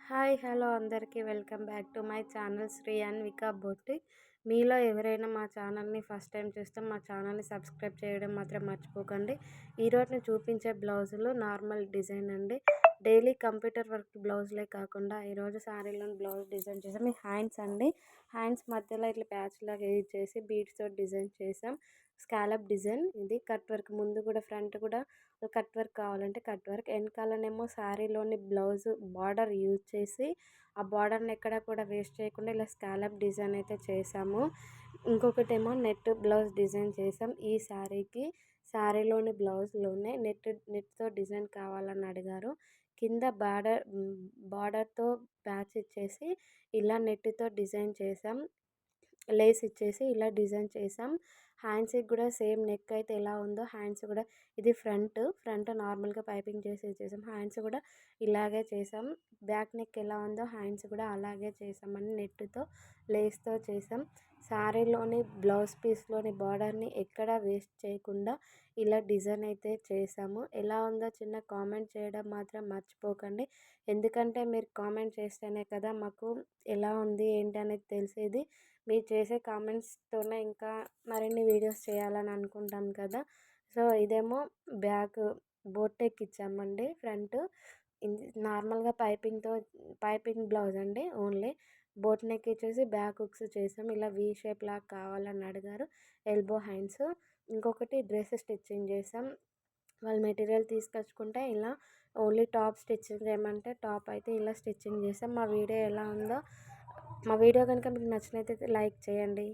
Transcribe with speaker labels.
Speaker 1: Hi hello అందరికీ welcome back to my channel Shri Anvika boutique. మీలో ఎవరైనా మా ఛానల్ని ఫస్ట్ టైం చూస్తే మా ఛానల్ని సబ్స్క్రైబ్ చేయడం మాత్రం మర్చిపోకండి. ఈరోజు నేను చూపించే బ్లౌజులు నార్మల్ డిజైన్ అండి. డైలీ కంప్యూటర్ వర్క్ బ్లౌజులే కాకుండా ఈరోజు శారీలో బ్లౌజ్ డిజైన్ చేసాం. ఈ హ్యాండ్స్ అండి, హ్యాండ్స్ మధ్యలో ఇట్లా ప్యాచ్ లాగా చేసి బీడ్స్తో డిజైన్ చేసాం. స్కాలప్ డిజైన్ ఇది. కట్ వర్క్ ముందు కూడా ఫ్రంట్ కూడా కట్ వర్క్ కావాలంటే కట్ వర్క్, వెనకాలనేమో శారీలోని బ్లౌజ్ బార్డర్ యూజ్ చేసి ఆ బార్డర్ని ఎక్కడ కూడా వేస్ట్ చేయకుండా ఇలా స్కాలప్ డిజైన్ అయితే చేసాము. ఇంకొకటేమో నెట్ బ్లౌజ్ డిజైన్ చేసాం. ఈ శారీలోని బ్లౌజ్లోనే నెట్తో డిజైన్ కావాలని అడిగారు. కింద బార్డర్తో ప్యాచ్ ఇచ్చేసి ఇలా నెట్తో డిజైన్ చేసాం. లేస్ ఇచ్చేసి ఇలా డిజైన్ చేసాం. హ్యాండ్స్కి కూడా సేమ్ నెక్ అయితే ఎలా ఉందో హ్యాండ్స్ కూడా ఇది ఫ్రంట్ నార్మల్గా పైపింగ్ చేసి ఇచ్చేసాం. హ్యాండ్స్ కూడా ఇలాగే చేసాం. బ్యాక్ నెక్ ఎలా ఉందో హ్యాండ్స్ కూడా అలాగే చేసామని నెట్తో లేస్తో చేసాం. శారీలోని బ్లౌజ్ పీస్లోని బార్డర్ని ఎక్కడ వేస్ట్ చేయకుండా ఇలా డిజైన్ అయితే చేసాము. ఎలా ఉందో చిన్న కామెంట్ చేయడం మాత్రం మర్చిపోకండి. ఎందుకంటే మీరు కామెంట్ చేస్తేనే కదా మాకు ఎలా ఉంది ఏంటి అనేది తెలిసేది. మీరు చేసే కామెంట్స్తోనే ఇంకా మరిన్ని వీడియోస్ చేయాలని అనుకుంటాం కదా. సో ఇదేమో బ్యాక్ బోట్ నెక్ ఇచ్చామండి. ఫ్రంట్ నార్మల్గా పైపింగ్ బ్లౌజ్ అండి. ఓన్లీ బోట్ నెక్ ఇచ్చేసి బ్యాక్ హుక్స్ చేసాం. ఇలా వీ షేప్ లాగా కావాలని అడిగారు. Elbow hands. ఇంకొకటి డ్రెస్ స్టిచ్చింగ్ చేసాం. వాళ్ళు మెటీరియల్ తీసుకొచ్చుకుంటే ఇలా ఓన్లీ టాప్ స్టిచ్చింగ్ చేయమంటే టాప్ అయితే ఇలా స్టిచ్చింగ్ చేసాం. మా వీడియో ఎలా ఉందో, మా వీడియో కనుక మీకు నచ్చినట్లయితే లైక్ చేయండి.